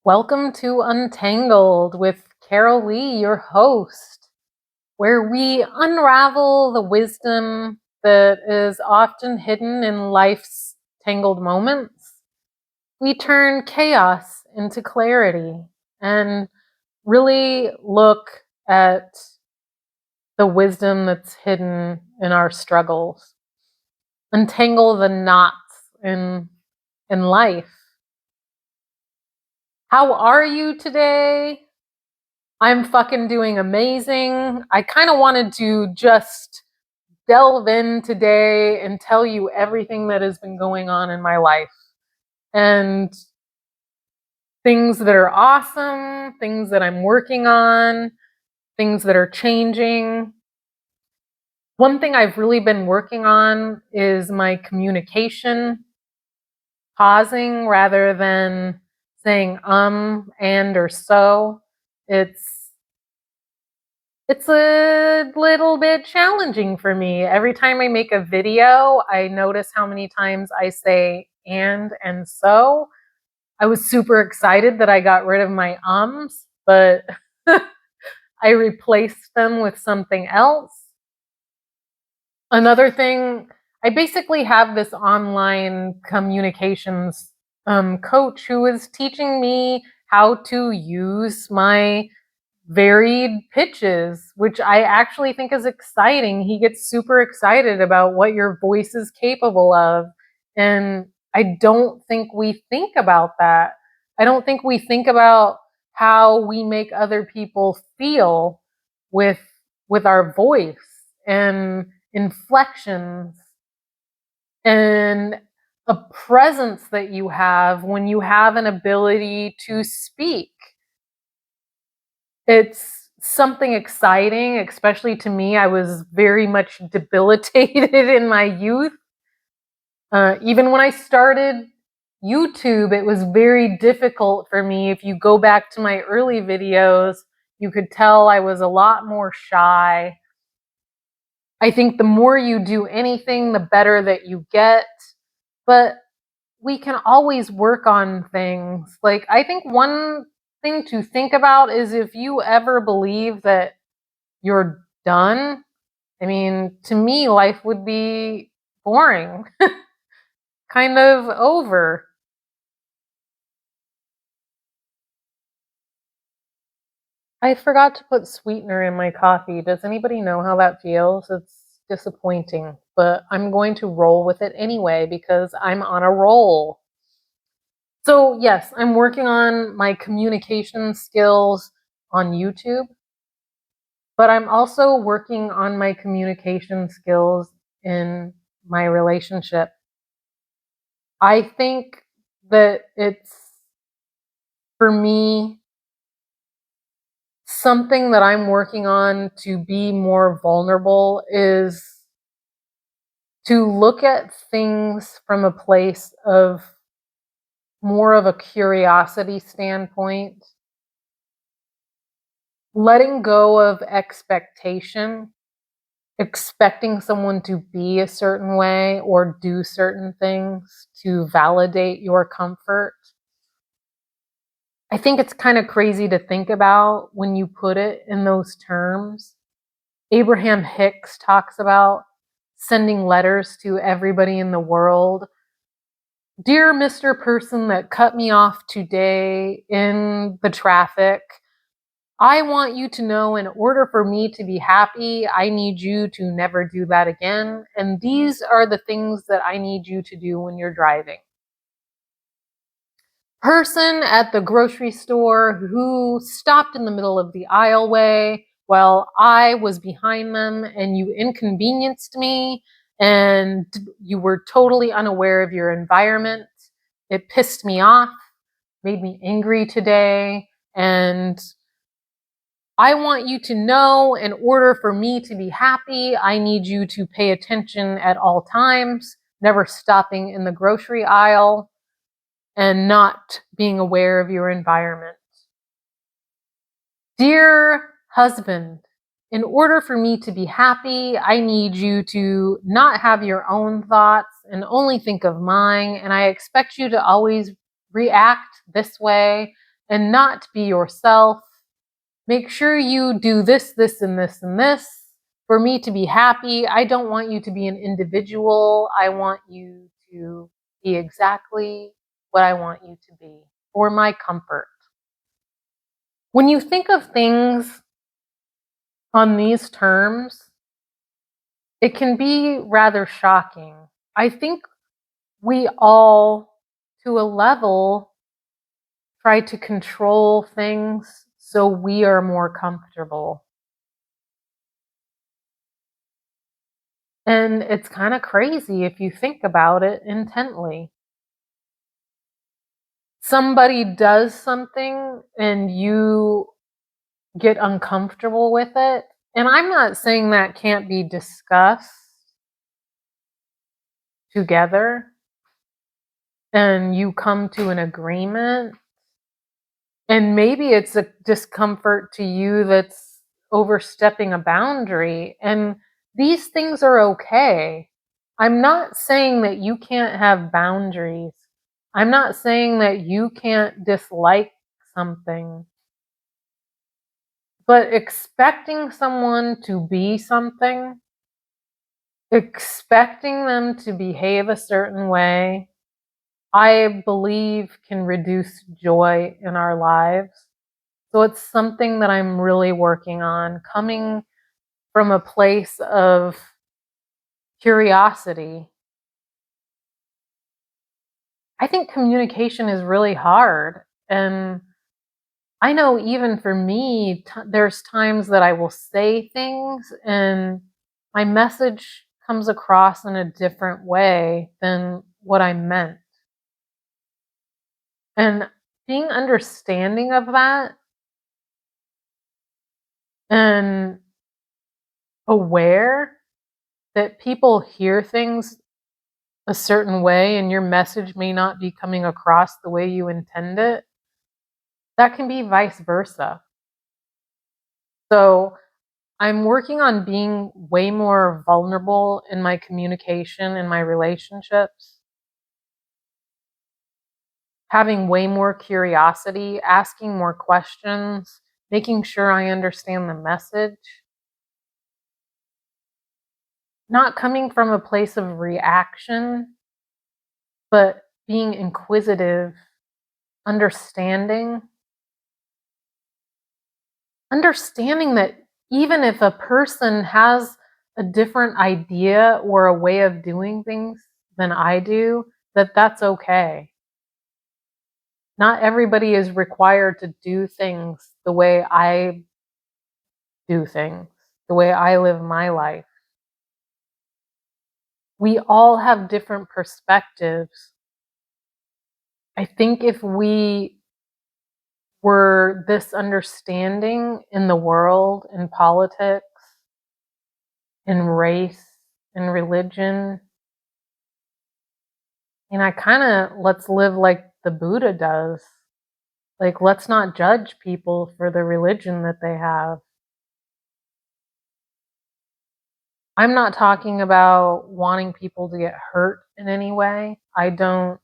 Welcome to Untangled with Carol Lee, your host, where we unravel the wisdom that is often hidden in life's tangled moments. We turn chaos into clarity and really look at the wisdom that's hidden in our struggles. Untangle the knots in life. How are you today? I'm fucking doing amazing. I kind of wanted to just delve in today and tell you everything that has been going on in my life and things that are awesome, things that I'm working on, things that are changing. One thing I've really been working on is my communication, pausing rather than saying and or so. It's a little bit challenging for me. Every time I make a video, I notice how many times I say and so. I was super excited that I got rid of my ums, but I replaced them with something else. Another thing, I basically have this online communications coach who is teaching me how to use my varied pitches, which I actually think is exciting. He gets super excited about what your voice is capable of. And I don't think we think about that. I don't think we think about how we make other people feel with with our voice and inflections and a presence that you have when you have an ability to speak. It's something exciting, especially to me. I was very much debilitated in my youth. Even when I started YouTube, it was very difficult for me. If you go back to my early videos, you could tell I was a lot more shy. I think the more you do anything, the better that you get. But we can always work on things. Like, I think one thing to think about is if you ever believe that you're done, I mean, to me, life would be boring, kind of over. I forgot to put sweetener in my coffee. Does anybody know how that feels? It's disappointing, but I'm going to roll with it anyway because I'm on a roll. So, yes, I'm working on my communication skills on YouTube, but I'm also working on my communication skills in my relationship. I think that it's, for me, something that I'm working on to be more vulnerable is to look at things from a place of more of a curiosity standpoint, letting go of expectation, expecting someone to be a certain way or do certain things to validate your comfort. I think it's kind of crazy to think about when you put it in those terms. Abraham Hicks talks about sending letters to everybody in the world. Dear Mr. Person that cut me off today in the traffic, I want you to know in order for me to be happy, I need you to never do that again. And these are the things that I need you to do when you're driving. Person at the grocery store who stopped in the middle of the aisleway while I was behind them and you inconvenienced me and you were totally unaware of your environment. It pissed me off, made me angry today, and I want you to know in order for me to be happy, I need you to pay attention at all times, never stopping in the grocery aisle and not being aware of your environment. Dear husband, in order for me to be happy, I need you to not have your own thoughts and only think of mine. And I expect you to always react this way and not be yourself. Make sure you do this, this, and this, and this for me to be happy. I don't want you to be an individual. I want you to be exactly what I want you to be for my comfort. When you think of things on these terms, it can be rather shocking. I think we all, to a level, try to control things so we are more comfortable. And it's kind of crazy if you think about it intently. Somebody does something and you get uncomfortable with it. And I'm not saying that can't be discussed together and you come to an agreement. And maybe it's a discomfort to you that's overstepping a boundary. And these things are okay. I'm not saying that you can't have boundaries. I'm not saying that you can't dislike something. But expecting someone to be something, expecting them to behave a certain way, I believe can reduce joy in our lives. So it's something that I'm really working on, coming from a place of curiosity. I think communication is really hard. And I know even for me, there's times that I will say things and my message comes across in a different way than what I meant. And being understanding of that and aware that people hear things a certain way and your message may not be coming across the way you intend it, that can be vice versa. So I'm working on being way more vulnerable in my communication and my relationships, having way more curiosity, asking more questions, making sure I understand the message, not coming from a place of reaction, but being inquisitive, understanding that even if a person has a different idea or a way of doing things than I do, that's okay. Not everybody is required to do things the way I do things, the way I live my life. We all have different perspectives. I think if we were this understanding in the world, in politics, in race, in religion, and I kind of let's live like the Buddha does. Like, let's not judge people for the religion that they have. I'm not talking about wanting people to get hurt in any way. I don't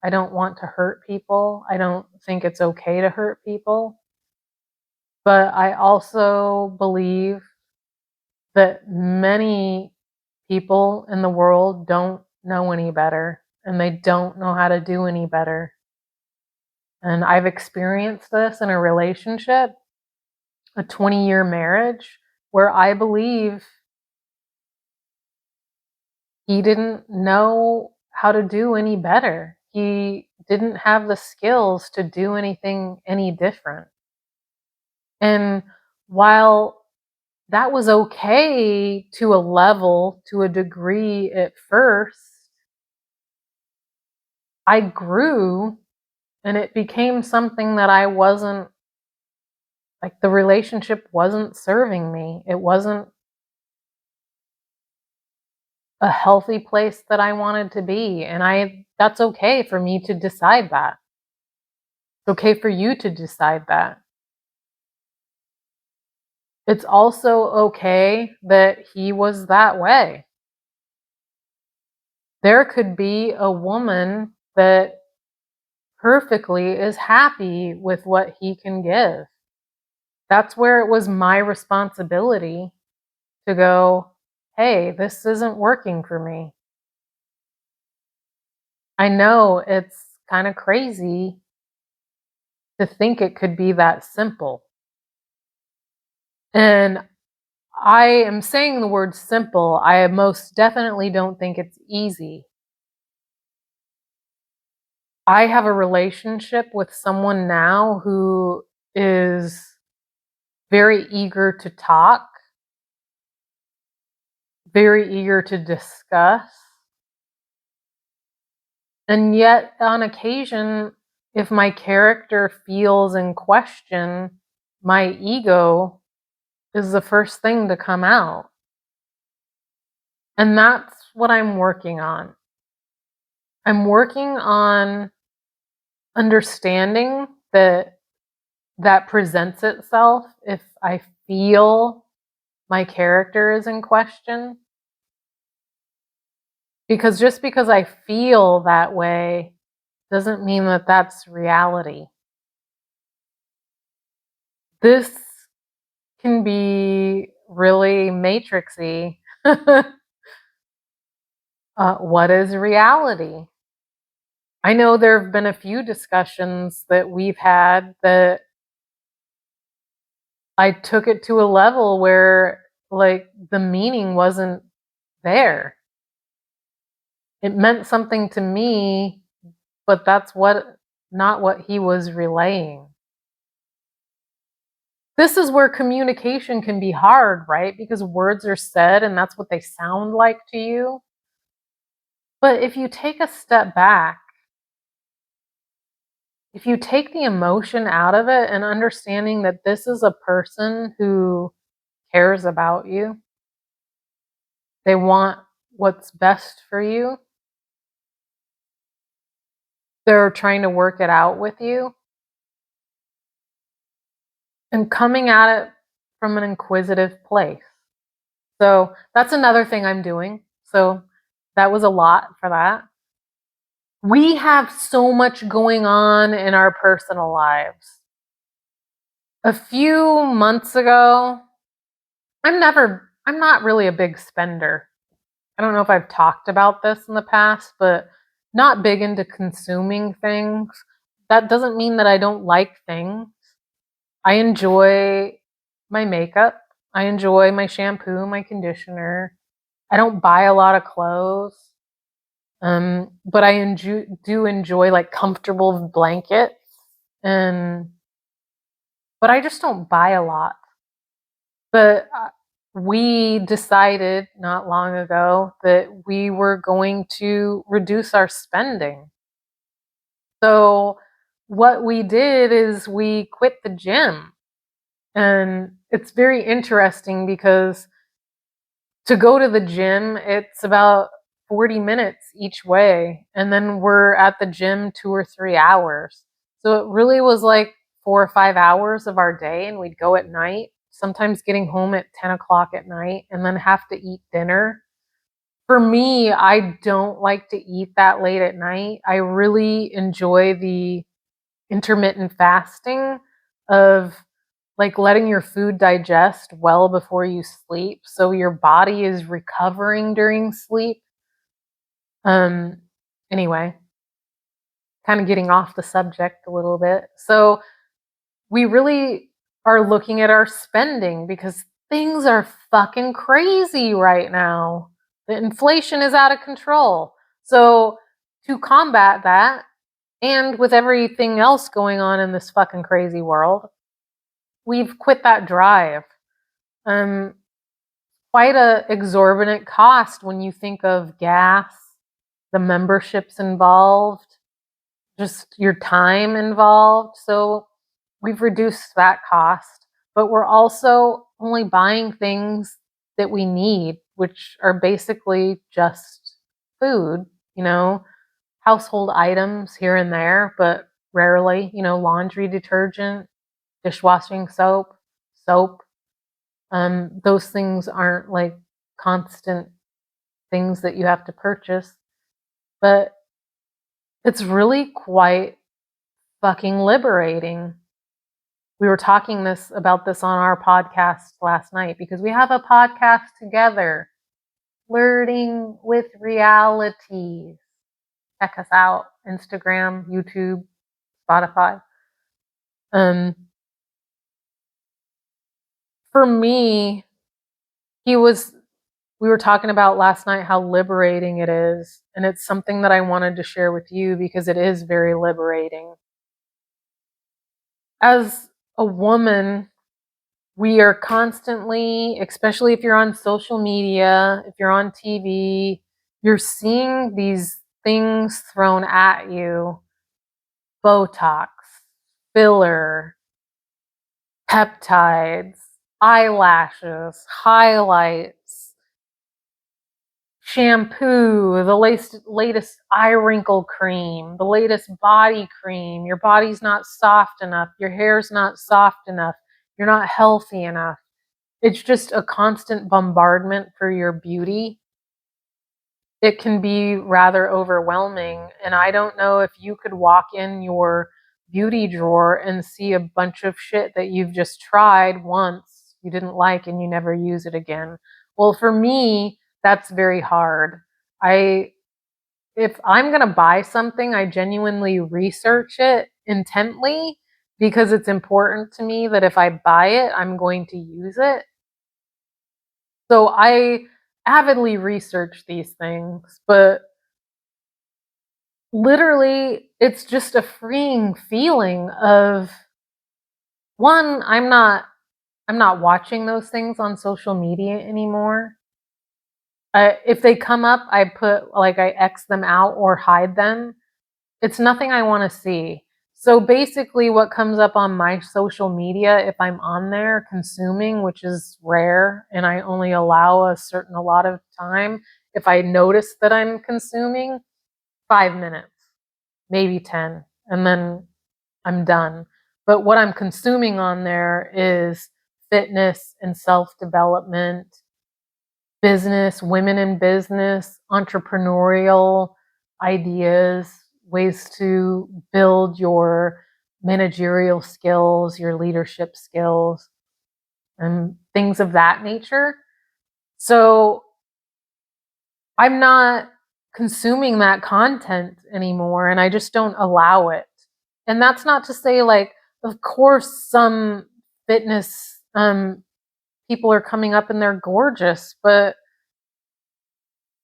want to hurt people. I don't think it's okay to hurt people. But I also believe that many people in the world don't know any better and they don't know how to do any better. And I've experienced this in a relationship, a 20-year marriage, where I believe he didn't know how to do any better. He didn't have the skills to do anything any different. And while that was okay to a level, to a degree at first, I grew and it became something that I wasn't, like, the relationship wasn't serving me. It wasn't a healthy place that I wanted to be. And that's okay for me to decide that. It's okay for you to decide that. It's also okay that he was that way. There could be a woman that perfectly is happy with what he can give. That's where it was my responsibility to go, hey, this isn't working for me. I know it's kind of crazy to think it could be that simple. And I am saying the word simple. I most definitely don't think it's easy. I have a relationship with someone now who is very eager to talk, very eager to discuss. And yet, on occasion, if my character feels in question, my ego is the first thing to come out. And that's what I'm working on. I'm working on understanding that that presents itself if I feel my character is in question. Because just because I feel that way doesn't mean that that's reality. This can be really matrixy. What is reality? I know there have been a few discussions that we've had that I took it to a level where, like, the meaning wasn't there. It meant something to me, but that's not what he was relaying. This is where communication can be hard, right? Because words are said and that's what they sound like to you. But if you take a step back, if you take the emotion out of it and understanding that this is a person who cares about you, they want what's best for you, they're trying to work it out with you, and coming at it from an inquisitive place. So that's another thing I'm doing. So that was a lot for that. We have so much going on in our personal lives. A few months ago, I'm not really a big spender. I don't know if I've talked about this in the past, but not big into consuming things. That doesn't mean that I don't like things. I enjoy my makeup. I enjoy my shampoo, my conditioner. I don't buy a lot of clothes. But do enjoy like comfortable blankets and but I just don't buy a lot. But we decided not long ago that we were going to reduce our spending. So what we did is we quit the gym. And it's very interesting because to go to the gym, it's about 40 minutes each way. And then we're at the gym 2 or 3 hours. So it really was like 4 or 5 hours of our day. And we'd go at night, sometimes getting home at 10 o'clock at night, and then have to eat dinner. For me, I don't like to eat that late at night. I really enjoy the intermittent fasting of like letting your food digest well before you sleep so your body is recovering during sleep. Um anyway, kind of getting off the subject a little bit. So we really are looking at our spending because things are fucking crazy right now. The inflation is out of control. So to combat that, and with everything else going on in this fucking crazy world, we've quit that drive. Um, Quite a exorbitant cost when you think of gas, the memberships involved, just your time involved. So we've reduced that cost, but we're also only buying things that we need, which are basically just food, you know, household items here and there, but rarely, laundry detergent, dishwashing soap. Those things aren't like constant things that you have to purchase, but it's really quite fucking liberating. We were talking about this on our podcast last night because we have a podcast together, Flirting with Reality. Check us out, Instagram, YouTube, Spotify. For me, we were talking about last night how liberating it is, and it's something that I wanted to share with you because it is very liberating. As a woman, we are constantly, especially if you're on social media, if you're on TV, you're seeing these things thrown at you: Botox, filler, peptides, eyelashes, highlights, shampoo, the latest eye wrinkle cream, the latest body cream. Your body's not soft enough. Your hair's not soft enough. You're not healthy enough. It's just a constant bombardment for your beauty. It can be rather overwhelming. And I don't know if you could walk in your beauty drawer and see a bunch of shit that you've just tried once, you didn't like, and you never use it again. Well, for me, that's very hard. If I'm going to buy something, I genuinely research it intently because it's important to me that if I buy it, I'm going to use it. So I avidly research these things, but literally it's just a freeing feeling of, one, I'm not watching those things on social media anymore. If they come up, I X them out or hide them. It's nothing I want to see. So basically what comes up on my social media, if I'm on there consuming, which is rare, and I only allow a lot of time, if I notice that I'm consuming, 5 minutes, maybe 10, and then I'm done. But what I'm consuming on there is fitness and self-development, business, women in business, entrepreneurial ideas, ways to build your managerial skills, your leadership skills, and things of that nature. So I'm not consuming that content anymore, and I just don't allow it. And that's not to say, like, of course, some fitness people are coming up and they're gorgeous, but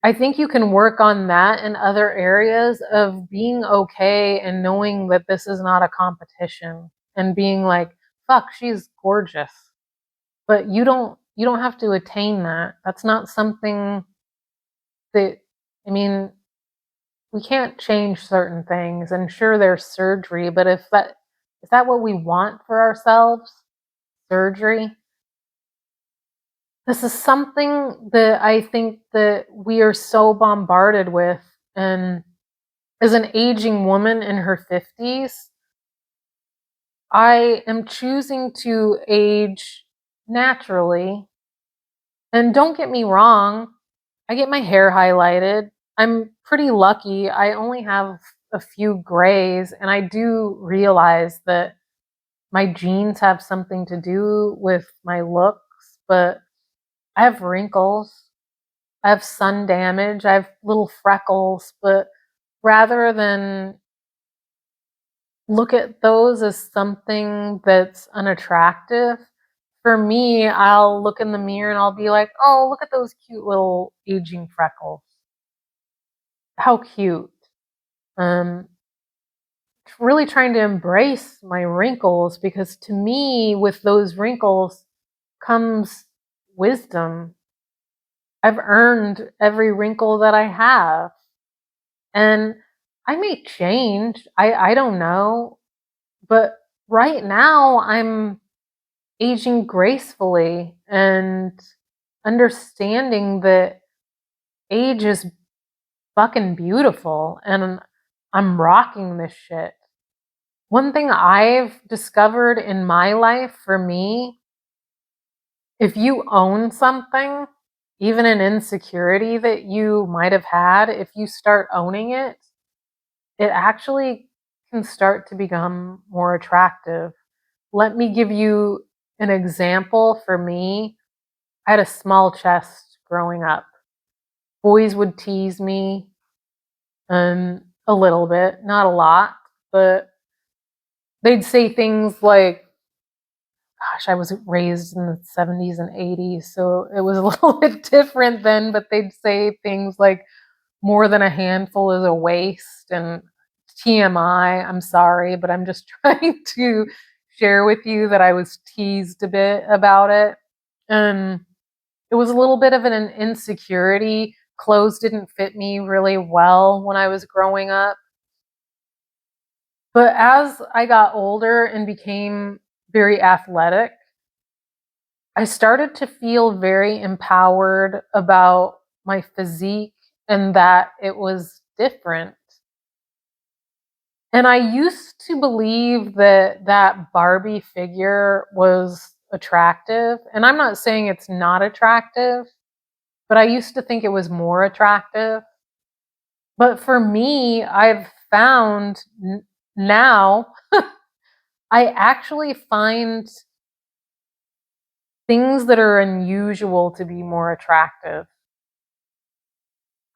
I think you can work on that in other areas of being okay and knowing that this is not a competition and being like, fuck, she's gorgeous. But you don't have to attain that. That's not something that, I mean, we can't change certain things, and sure there's surgery, but if that is that what we want for ourselves? Surgery? This is something that I think that we are so bombarded with, and as an aging woman in her 50s, I am choosing to age naturally. And don't get me wrong, I get my hair highlighted. I'm pretty lucky. I only have a few grays, and I do realize that my genes have something to do with my looks, but I have wrinkles. I have sun damage. I have little freckles, but rather than look at those as something that's unattractive, for me, I'll look in the mirror and I'll be like, oh, look at those cute little aging freckles. How cute. Um, really trying to embrace my wrinkles because to me, with those wrinkles comes wisdom. I've earned every wrinkle that I have. And I may change. I don't know. But right now, I'm aging gracefully and understanding that age is fucking beautiful and I'm rocking this shit. One thing I've discovered in my life, for me, if you own something, even an insecurity that you might have had, if you start owning it, it actually can start to become more attractive. Let me give you an example. For me, I had a small chest growing up. Boys would tease me a little bit, not a lot, but they'd say things like, gosh, I was raised in the 70s and 80s, so it was a little bit different then, but they'd say things like, more than a handful is a waste, and TMI, I'm sorry, but I'm just trying to share with you that I was teased a bit about it. And it was a little bit of an insecurity. Clothes didn't fit me really well when I was growing up. But as I got older and became very athletic, I started to feel very empowered about my physique and that it was different. And I used to believe that that Barbie figure was attractive. And I'm not saying it's not attractive, but I used to think it was more attractive. But for me, I've found now I actually find things that are unusual to be more attractive.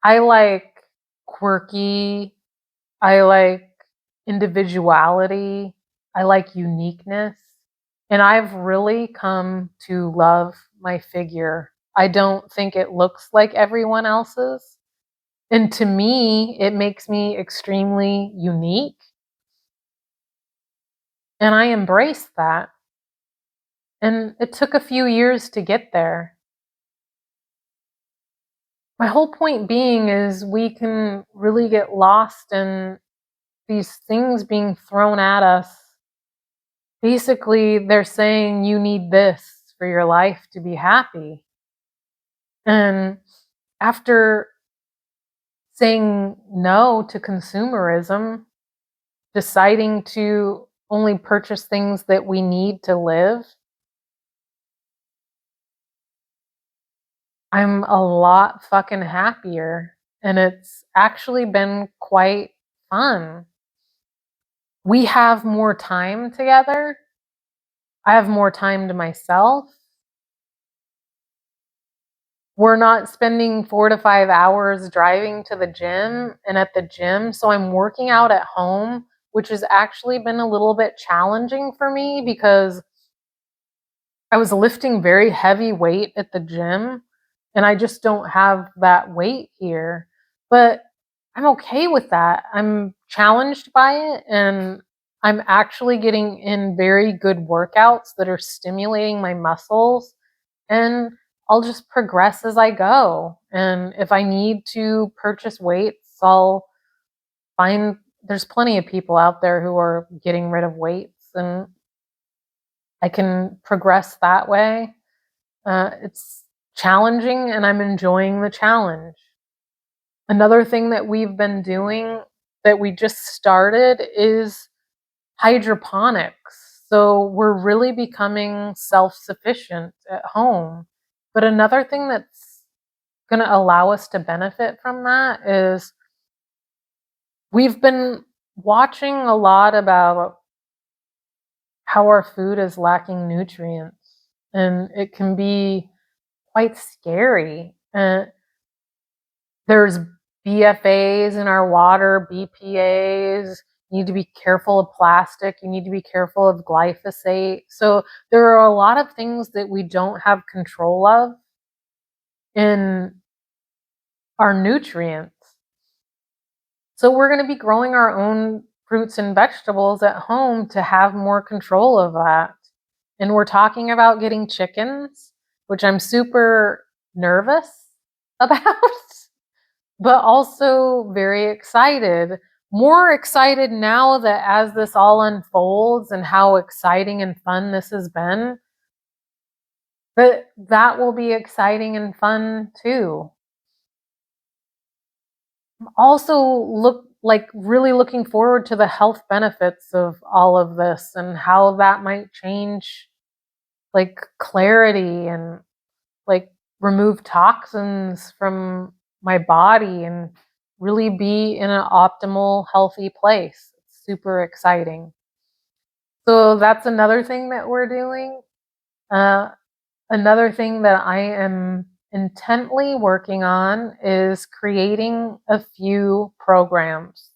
I like quirky, I like individuality, I like uniqueness, and I've really come to love my figure. I don't think it looks like everyone else's. And to me, it makes me extremely unique. And I embrace that. And it took a few years to get there. My whole point being is we can really get lost in these things being thrown at us. Basically, they're saying you need this for your life to be happy. And after saying no to consumerism, deciding to only purchase things that we need to live, I'm a lot fucking happier. And it's actually been quite fun. We have more time together. I have more time to myself. We're not spending 4 to 5 hours driving to the gym and at the gym. So I'm working out at home, which has actually been a little bit challenging for me because I was lifting very heavy weight at the gym and I just don't have that weight here. But I'm okay with that. I'm challenged by it and I'm actually getting in very good workouts that are stimulating my muscles, and I'll just progress as I go. And if I need to purchase weights, I'll find there's plenty of people out there who are getting rid of weights and I can progress that way. It's challenging and I'm enjoying the challenge. Another thing that we've been doing that we just started is hydroponics. So we're really becoming self sufficient at home. But another thing that's going to allow us to benefit from that is we've been watching a lot about how our food is lacking nutrients, and it can be quite scary. There's BFAs in our water, BPAs. You need to be careful of plastic. You need to be careful of glyphosate. So there are a lot of things that we don't have control of in our nutrients. So we're going to be growing our own fruits and vegetables at home to have more control of that. And we're talking about getting chickens, which I'm super nervous about, but also very excited. More excited now that as this all unfolds and how exciting and fun this has been, that will be exciting and fun too. I'm also really looking forward to the health benefits of all of this and how that might change like clarity and like remove toxins from my body and really be in an optimal, healthy place. It's super exciting. So that's another thing that we're doing. Uh, Another thing that I am intently working on is creating a few programs.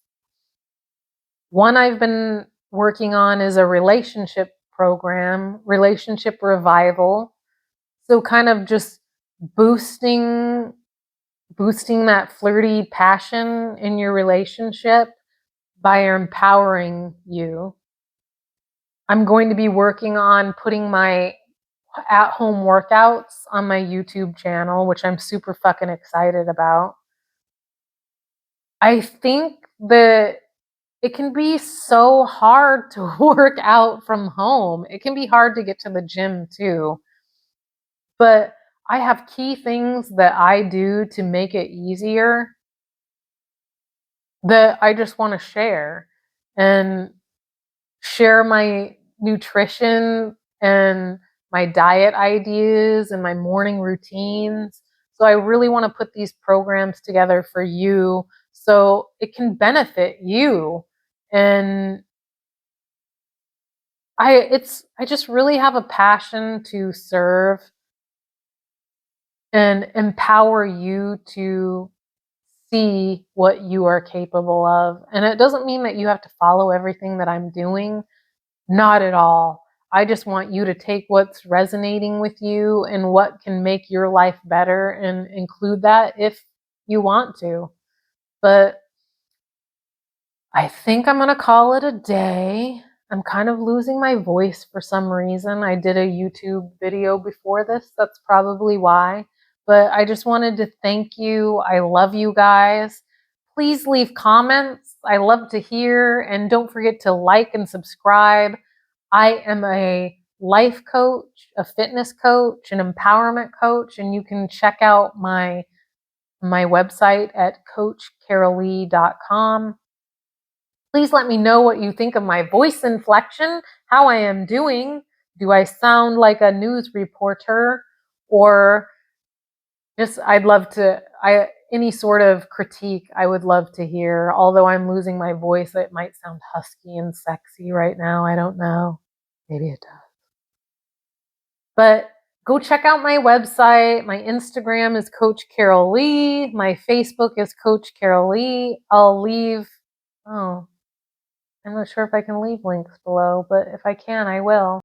One I've been working on is a relationship program, relationship revival. So kind of just boosting that flirty passion in your relationship by empowering you. I'm going to be working on putting my at-home workouts on my YouTube channel, which I'm super fucking excited about. I think that it can be so hard to work out from home. It can be hard to get to the gym too. But I have key things that I do to make it easier that I just want to share and share my nutrition and my diet ideas and my morning routines. So I really want to put these programs together for you so it can benefit you. And I just really have a passion to serve and empower you to see what you are capable of. And it doesn't mean that you have to follow everything that I'm doing. Not at all. I just want you to take what's resonating with you and what can make your life better and include that if you want to. But I think I'm going to call it a day. I'm kind of losing my voice for some reason. I did a YouTube video before this. That's probably why. But I just wanted to thank you. I love you guys. Please leave comments. I love to hear. And don't forget to like and subscribe. I am a life coach, a fitness coach, an empowerment coach, and you can check out my website at coachcarolee.com. Please let me know what you think of my voice inflection, how I am doing. Do I sound like a news reporter? Or just, I'd love to, any sort of critique I would love to hear. Although I'm losing my voice, it might sound husky and sexy right now. I don't know. Maybe it does. But go check out my website. My Instagram is Coach Carol Lee. My Facebook is Coach Carol Lee. I'll leave, oh, I'm not sure if I can leave links below, but if I can, I will.